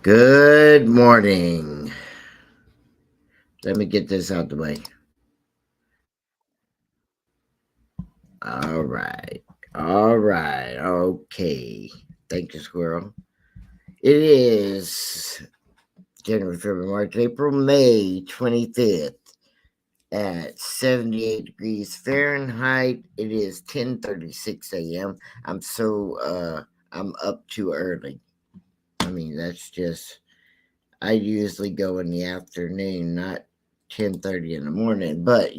Good morning. Let me get this out the way. All right. All right. Okay. Thank you, Squirrel. It is January, February, March, April, May 25th at 78 degrees Fahrenheit. It is 10:36 a.m. I'm up too early. I mean, that's just I usually go in the afternoon, not 10:30 in the morning, but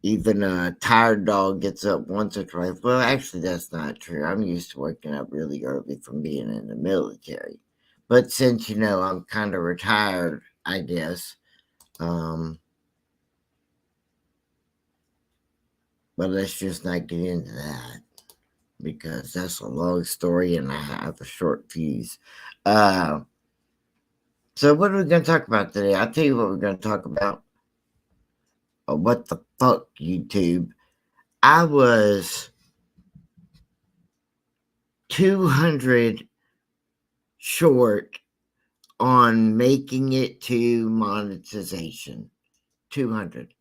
even a tired dog gets up once or twice. Well, actually, that's not true. I'm used to waking up really early from being in the military. But since, I'm kind of retired, I guess. Um, but let's just not get into that because that's a long story and I have a short fuse. Uh, so, what are we going to talk about today? I'll tell you what we're going to talk about. What the fuck, YouTube? I was 200 short on making it to monetization. 200.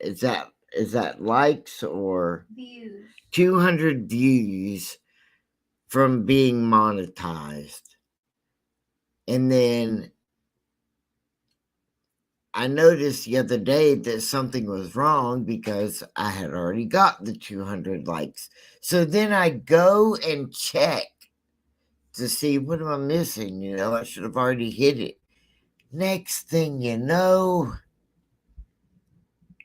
Is that likes or Views. 200 views from being monetized? And then I noticed the other day that something was wrong because I had already got the 200 likes. So then I go and check to see what am I missing. I should have already hit it. Next thing you know,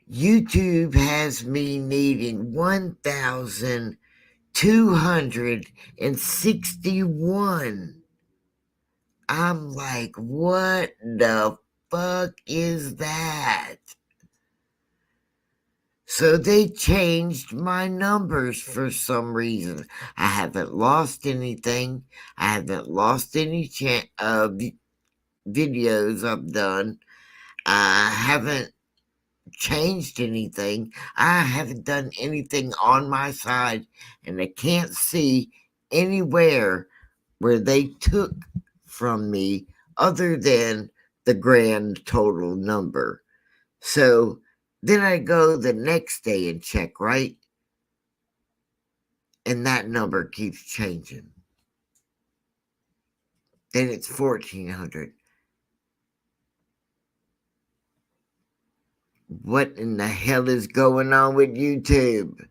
YouTube has me needing 1,261. I'm like, what the fuck is that? So they changed my numbers for some reason. I haven't lost anything. I haven't lost any videos I've done. I haven't changed anything. I haven't done anything on my side, and I can't see anywhere where they took from me other than the grand total number. So then I go the next day and check, right? And that number keeps changing. Then it's 1,400. What in the hell is going on with YouTube?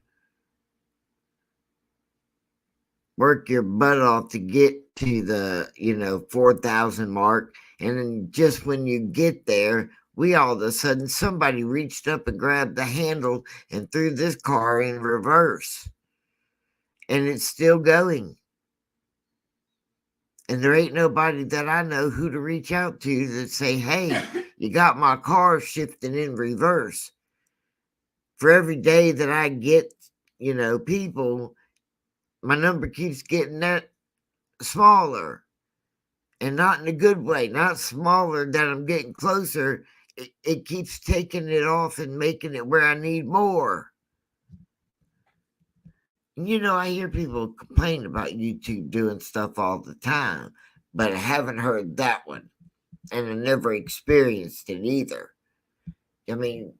Work your butt off to get to the 4,000 mark, and then just when you get there, we all of a sudden somebody reached up and grabbed the handle and threw this car in reverse, and it's still going, and there ain't nobody that I know who to reach out to that say, hey, you got my car shifting in reverse. For every day that I get people, my number keeps getting that smaller. And not in a good way, not smaller that I'm getting closer. It keeps taking it off and making it where I need more. And I hear people complain about YouTube doing stuff all the time, but I haven't heard that one. And I never experienced it either. I mean,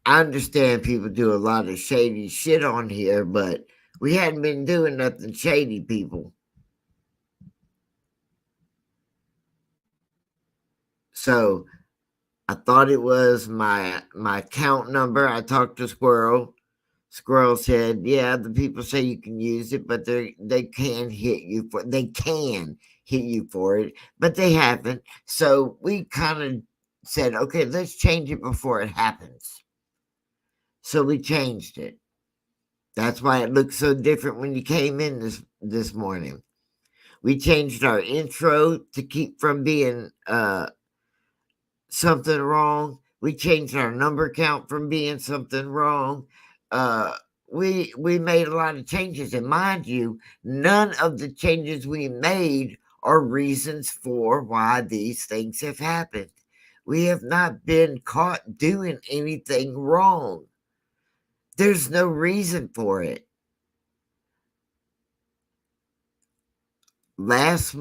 I understand people do a lot of shady shit on here, but we hadn't been doing nothing shady, people. So I thought it was my account number. I talked to Squirrel. Squirrel said, "Yeah, the people say you can use it, but they can hit you for it, but they haven't." So we kind of said, "Okay, let's change it before it happens." So we changed it. That's why it looked so different when you came in this morning. We changed our intro to keep from being something wrong. We changed our number count from being something wrong. Uh, we made a lot of changes, and mind you, none of the changes we made are reasons for why these things have happened. We have not been caught doing anything wrong. There's no reason for it. last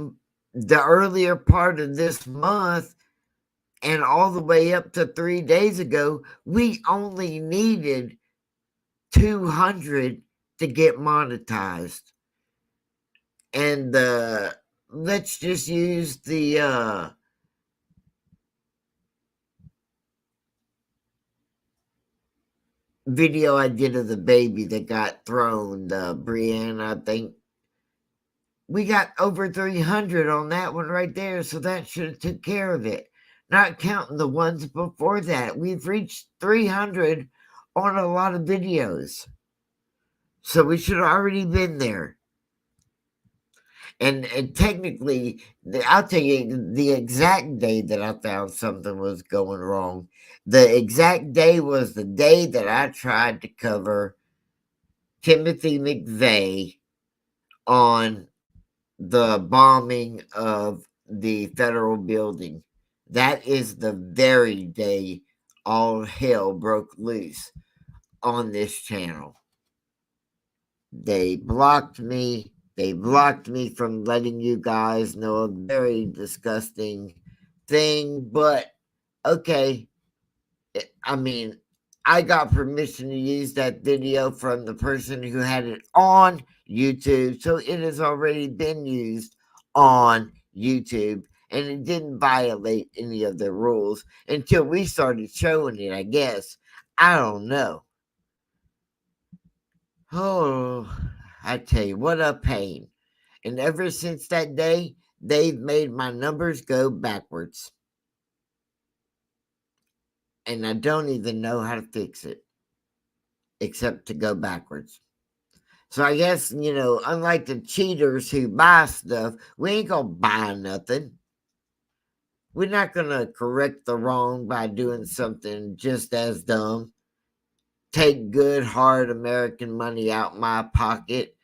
the earlier part of this month and all the way up to 3 days ago, we only needed 200 to get monetized. And let's just use the video I did of the baby that got thrown, Brianna, I think. We got over 300 on that one right there, so that should have took care of it. Not counting the ones before that. We've reached 300 on a lot of videos. So we should have already been there. And technically, I'll tell you the exact day that I found something was going wrong. The exact day was the day that I tried to cover Timothy McVeigh on the bombing of the federal building. That is the very day all hell broke loose on this channel. They blocked me. They blocked me from letting you guys know a very disgusting thing, but okay. I mean, I got permission to use that video from the person who had it on YouTube, so it has already been used on YouTube, and it didn't violate any of the rules until we started showing it, I guess. I don't know. Oh, I tell you, what a pain. And ever since that day, they've made my numbers go backwards. And I don't even know how to fix it, except to go backwards. So I guess, unlike the cheaters who buy stuff, we ain't gonna buy nothing. We're not gonna correct the wrong by doing something just as dumb. Take good, hard American money out my pocket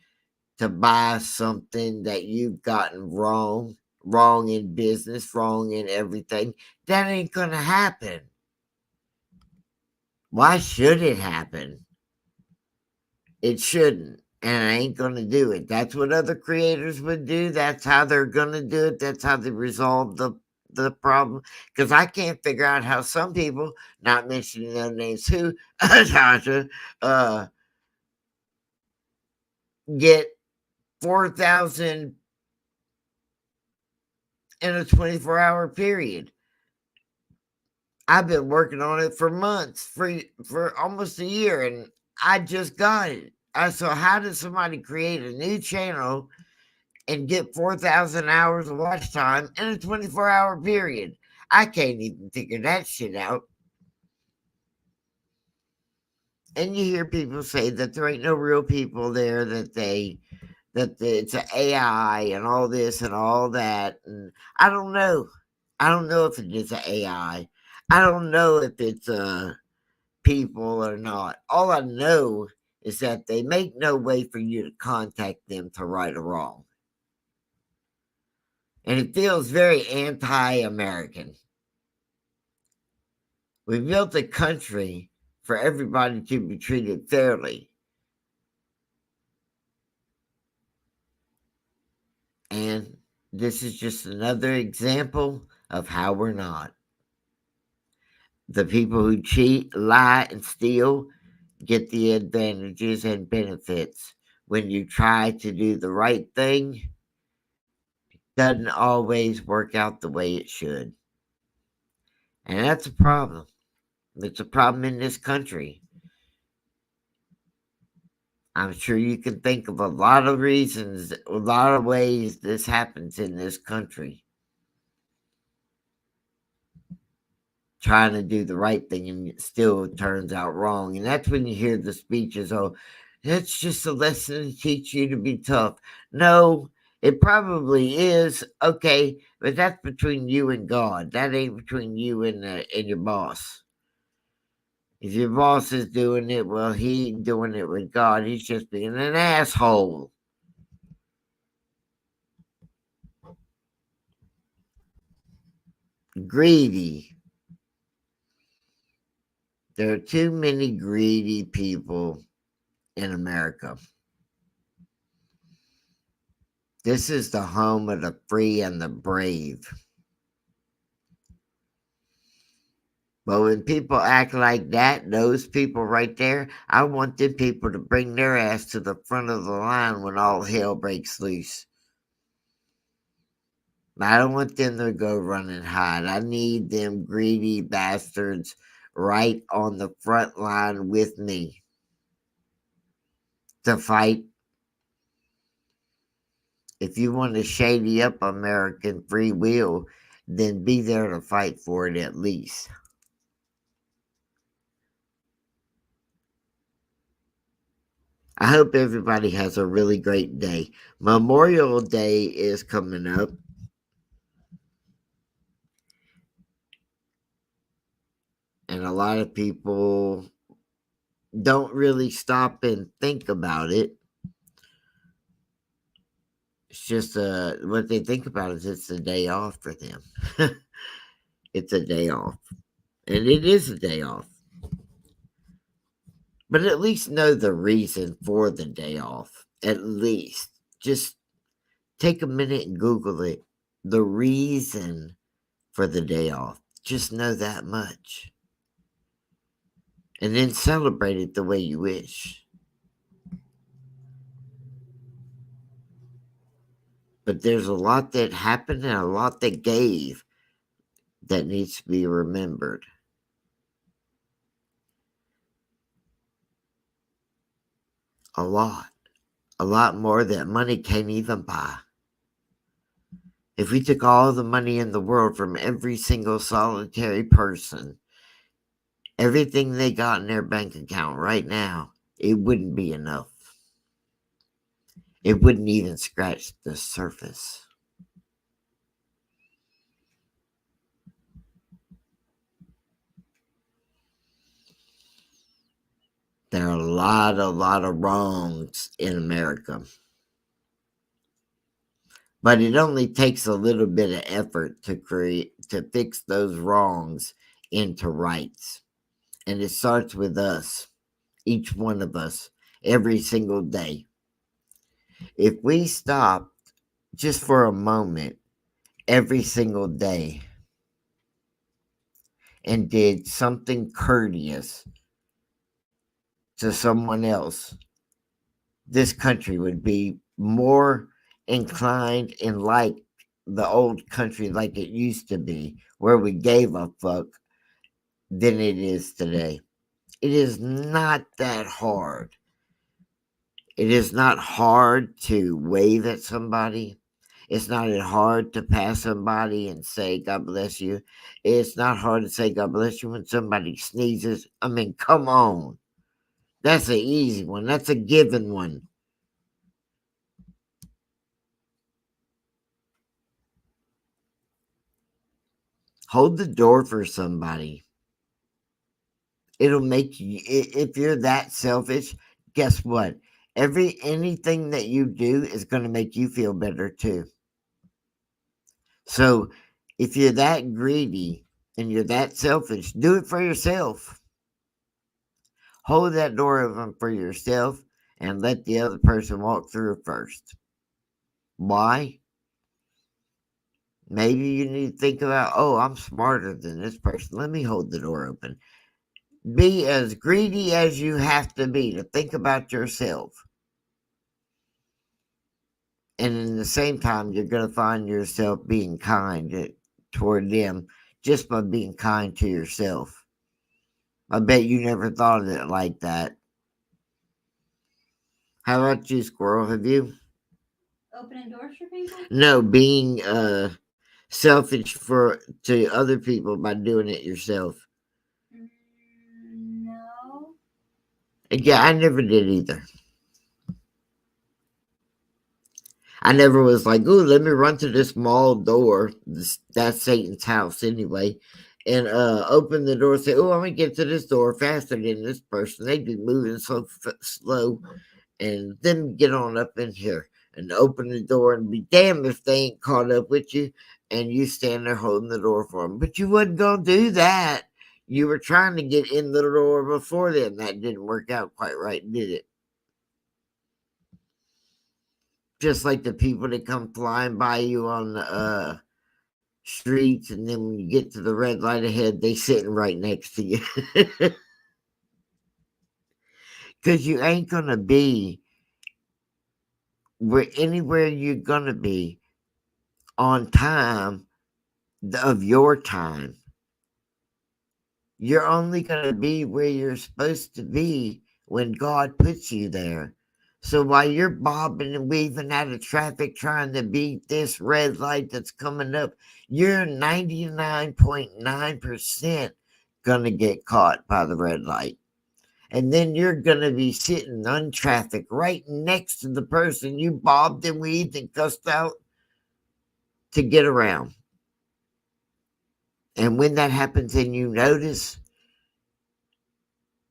to buy something that you've gotten wrong, wrong in business, wrong in everything. That ain't gonna happen. Why should it happen? It shouldn't. And I ain't going to do it. That's what other creators would do. That's how they're going to do it. That's how they resolve the problem. Because I can't figure out how some people, not mentioning no names, who, Tasha, get 4,000 in a 24-hour period. I've been working on it for months, for almost a year, and I just got it. So how did somebody create a new channel and get 4,000 hours of watch time in a 24-hour period? I can't even figure that shit out. And you hear people say that there ain't no real people there, it's an AI and all this and all that. And I don't know. I don't know if it is an AI. I don't know if it's people or not. All I know is that they make no way for you to contact them to right or wrong. And it feels very anti-American. We built a country for everybody to be treated fairly. And this is just another example of how we're not. The people who cheat, lie, and steal get the advantages and benefits. When you try to do the right thing, it doesn't always work out the way it should. And that's a problem. It's a problem in this country. I'm sure you can think of a lot of reasons, a lot of ways this happens in this country. Trying to do the right thing and it still turns out wrong. And that's when you hear the speeches, oh, that's just a lesson to teach you to be tough. No, it probably is. Okay, but that's between you and God. That ain't between you and your boss. If your boss is doing it, well, he ain't doing it with God. He's just being an asshole. Greedy. There are too many greedy people in America. This is the home of the free and the brave. But when people act like that, those people right there, I want them people to bring their ass to the front of the line when all hell breaks loose. I don't want them to go run and hide. I need them greedy bastards right on the front line with me to fight. If you want to shady up American free will, then be there to fight for it at least. I hope everybody has a really great day. Memorial Day is coming up. And a lot of people don't really stop and think about it. It's just what they think about is it's a day off for them. It's a day off. And it is a day off. But at least know the reason for the day off. At least. Just take a minute and Google it. The reason for the day off. Just know that much. And then celebrate it the way you wish. But there's a lot that happened and a lot that gave that needs to be remembered. A lot. A lot more that money can't even buy. If we took all the money in the world from every single solitary person, everything they got in their bank account right now, it wouldn't be enough. It wouldn't even scratch the surface. There are a lot of wrongs in America. But it only takes a little bit of effort to fix those wrongs into rights. And it starts with us, each one of us, every single day. If we stop just for a moment every single day and did something courteous to someone else, this country would be more inclined and like the old country like it used to be, where we gave a fuck, than it is today. It is not that hard. It is not hard to wave at somebody. It's not hard to pass somebody and say, God bless you. It's not hard to say, God bless you when somebody sneezes. I mean, come on. That's an easy one. That's a given one. Hold the door for somebody. It'll make you, if you're that selfish, guess what? Anything that you do is going to make you feel better too. So if you're that greedy and you're that selfish, do it for yourself. Hold that door open for yourself and let the other person walk through first. Why? Maybe you need to think about, oh, I'm smarter than this person. Let me hold the door open. Be as greedy as you have to be to think about yourself. And in the same time, you're going to find yourself being kind toward them just by being kind to yourself. I bet you never thought of it like that. How about you, Squirrel? Have you? Opening doors for people? No, being selfish to other people by doing it yourself. No. Yeah, I never did either. I never was like, ooh, let me run to this mall door. That's Satan's house anyway. And open the door and say, oh, I'm going to get to this door faster than this person. They be moving so slow. And then get on up in here and open the door and be damned if they ain't caught up with you and you stand there holding the door for them. But you wasn't going to do that. You were trying to get in the door before then. That didn't work out quite right, did it? Just like the people that come flying by you on the streets, and then when you get to the red light ahead, they sitting right next to you. Because you ain't gonna be where anywhere you're gonna be on time of your time. You're only gonna be where you're supposed to be when God puts you there. So while you're bobbing and weaving out of traffic trying to beat this red light that's coming up, you're 99.9% gonna get caught by the red light. And then you're going to be sitting on traffic right next to the person you bobbed and weaved and cussed out to get around. And when that happens and you notice,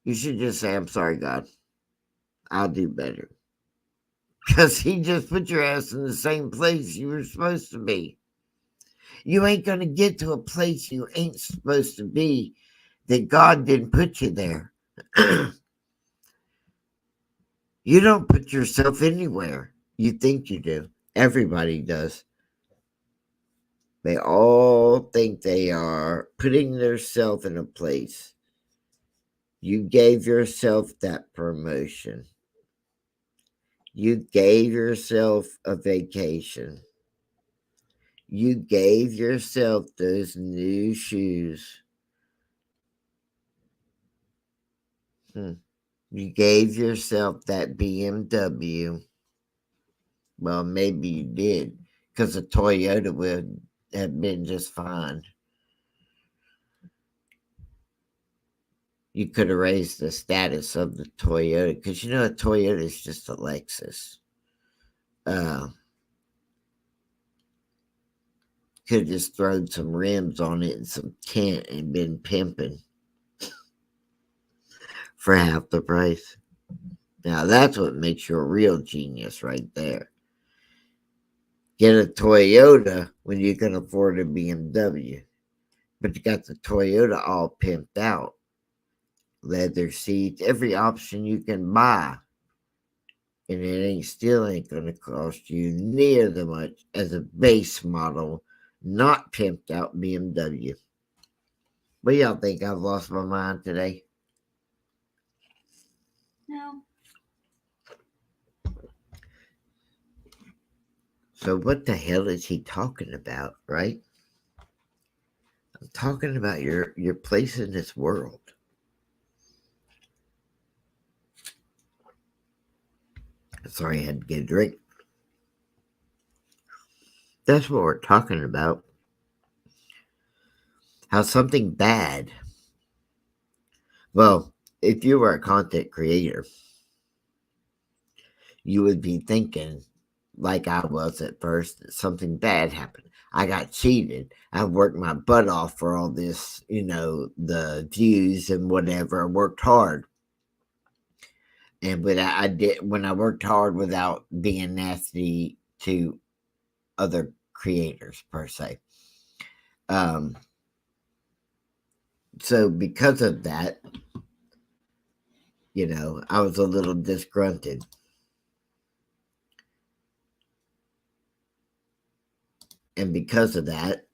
you should just say, I'm sorry, God. I'll do better. Because he just put your ass in the same place you were supposed to be. You ain't going to get to a place you ain't supposed to be that God didn't put you there. You don't put yourself anywhere. You think you do. Everybody does. They all think they are putting themselves in a place. You gave yourself that promotion. You gave yourself a vacation. You gave yourself those new shoes. You gave yourself that BMW. Well, maybe you did, because a Toyota would have been just fine. You could have raised the status of the Toyota, because a Toyota is just a Lexus. Uh, could have just thrown some rims on it and some tint and been pimping for half the price. Now that's what makes you a real genius right there. Get a Toyota when you can afford a BMW. But you got the Toyota all pimped out. Leather seats, every option you can buy. And it still ain't gonna cost you near the much as a base model, not pimped out BMW. What y'all think? I've lost my mind today. No. So what the hell is he talking about, right? I'm talking about your place in this world. Sorry, I had to get a drink. That's what we're talking about. How something bad. Well, if you were a content creator, you would be thinking, like I was at first, that something bad happened. I got cheated. I worked my butt off for all this, the views and whatever. I worked hard. And but I did when I worked hard without being nasty to other creators per se. Um, so because of that, I was a little disgruntled. And because of that,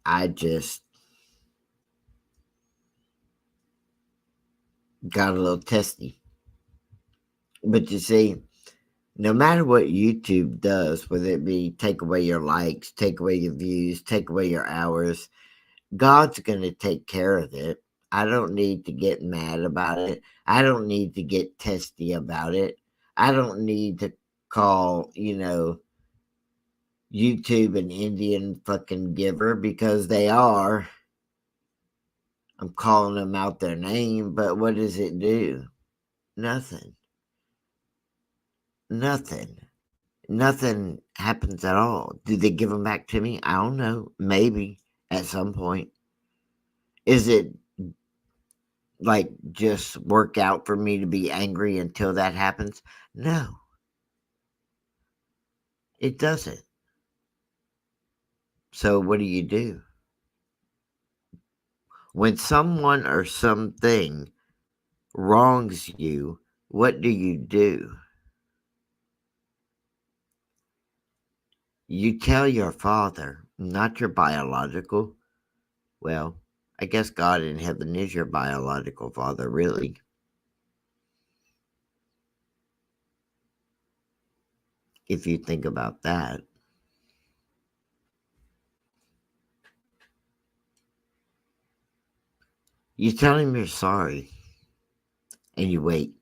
I just got a little testy. But you see, no matter what YouTube does, whether it be take away your likes, take away your views, take away your hours, God's going to take care of it. I don't need to get mad about it. I don't need to get testy about it. I don't need to call, YouTube an Indian fucking giver, because they are. I'm calling them out their name, but what does it do? Nothing. Nothing. Nothing happens at all. Do they give them back to me? I don't know. Maybe at some point. Is it like just work out for me to be angry until that happens? No, it doesn't. So what do? When someone or something wrongs you, what do? You tell your father, not your biological. Well, I guess God in heaven is your biological father, really. If you think about that, you tell him you're sorry and you wait.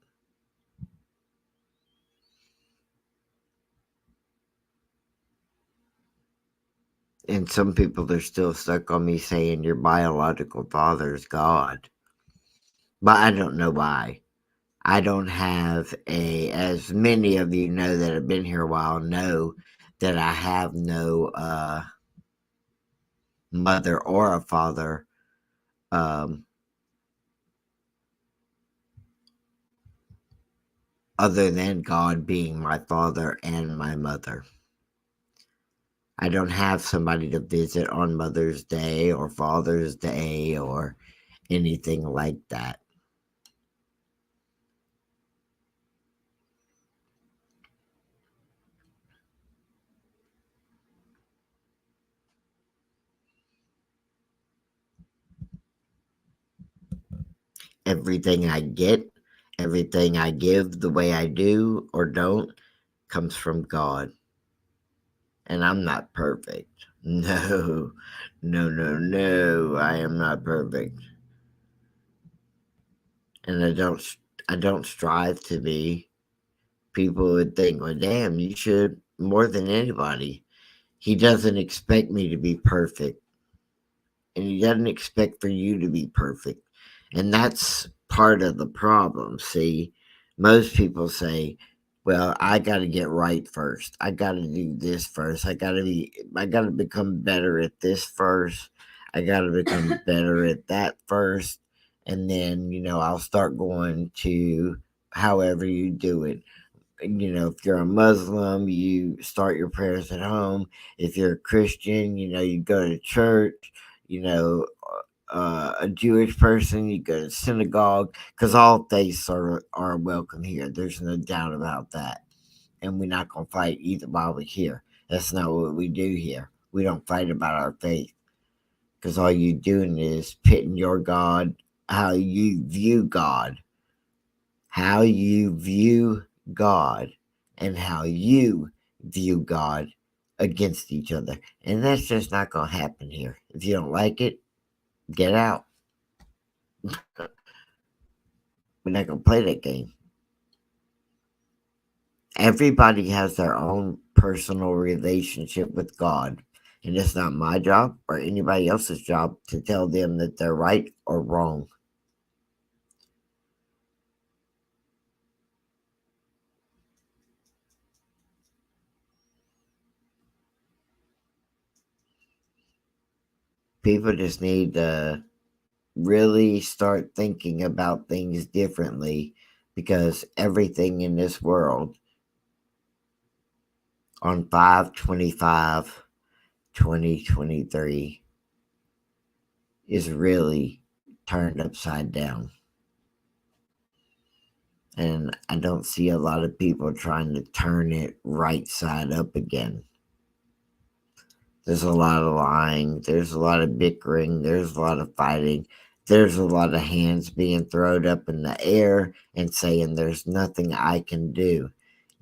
And some people are still stuck on me saying your biological father is God. But I don't know why. I don't have as many of you know that have been here a while know that I have no mother or a father um, other than God being my father and my mother. I don't have somebody to visit on Mother's Day or Father's Day or anything like that. Everything I get, everything I give, the way I do or don't, comes from God. And I'm not perfect. No, no, no, no. I am not perfect. And I don't strive to be. People would think, well, damn, you should more than anybody. He doesn't expect me to be perfect. And he doesn't expect for you to be perfect. And that's part of the problem. See, most people say, well, I got to get right first. I got to do this first. I got to become better at this first. I got to become better at that first. And then, I'll start going to however you do it. If you're a Muslim, you start your prayers at home. If you're a Christian, you go to church. You know, a Jewish person, you go to synagogue, because all faiths are welcome here. There's no doubt about that. And we're not going to fight either while we're here. That's not what we do here. We don't fight about our faith, because all you're doing is pitting your God, how you view God, how you view God, and how you view God against each other. And that's just not going to happen here. If you don't like it, get out. We're not going to play that game. Everybody has their own personal relationship with God. And it's not my job or anybody else's job to tell them that they're right or wrong. People just need to really start thinking about things differently, because everything in this world on 5/25/2023 is really turned upside down. And I don't see a lot of people trying to turn it right side up again. There's a lot of lying, there's a lot of bickering, there's a lot of fighting, there's a lot of hands being thrown up in the air and saying there's nothing I can do.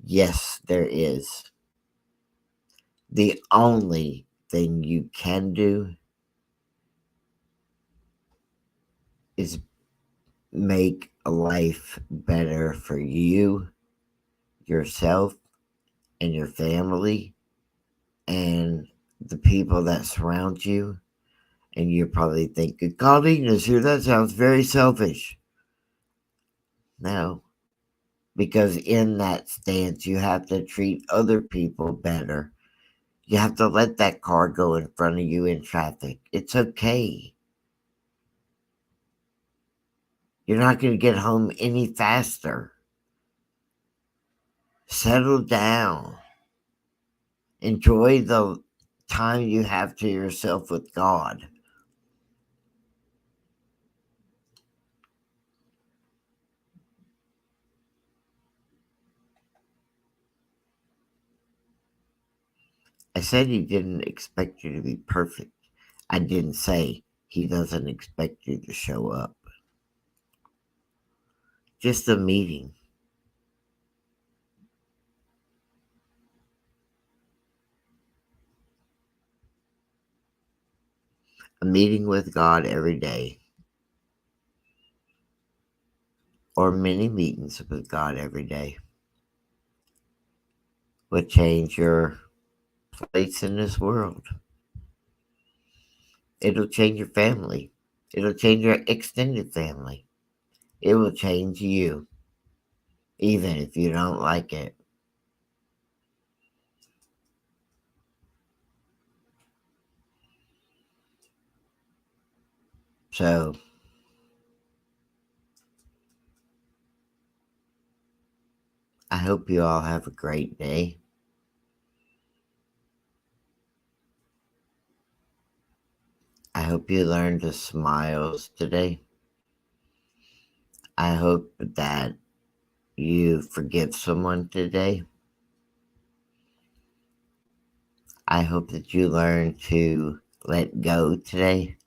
Yes, there is. The only thing you can do is make life better for you, yourself, and your family, and the people that surround you. And you probably think, Colleen is here. That sounds very selfish. No, because in that stance, you have to treat other people better. You have to let that car go in front of you in traffic. It's okay. You're not going to get home any faster. Settle down. Enjoy the time you have to yourself with God. I said he didn't expect you to be perfect. I didn't say he doesn't expect you to show up. Just a meeting. A meeting with God every day, or many meetings with God every day, will change your place in this world. It'll change your family. It'll change your extended family. It will change you, even if you don't like it. So, I hope you all have a great day. I hope you learn to smile today. I hope that you forgive someone today. I hope that you learn to let go today.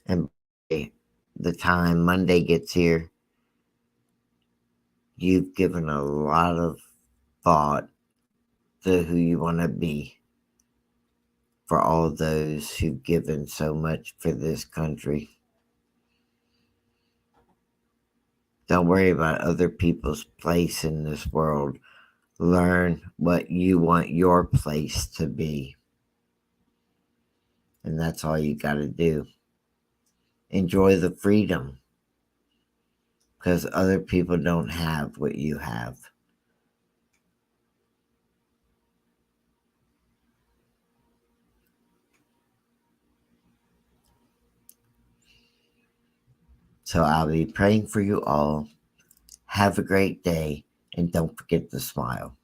And by the time Monday gets here, you've given a lot of thought to who you want to be for all those who've given so much for this country. Don't worry about other people's place in this world. Learn what you want your place to be. And that's all you got to do. Enjoy the freedom because other people don't have what you have. So I'll be praying for you all. Have a great day and don't forget to smile.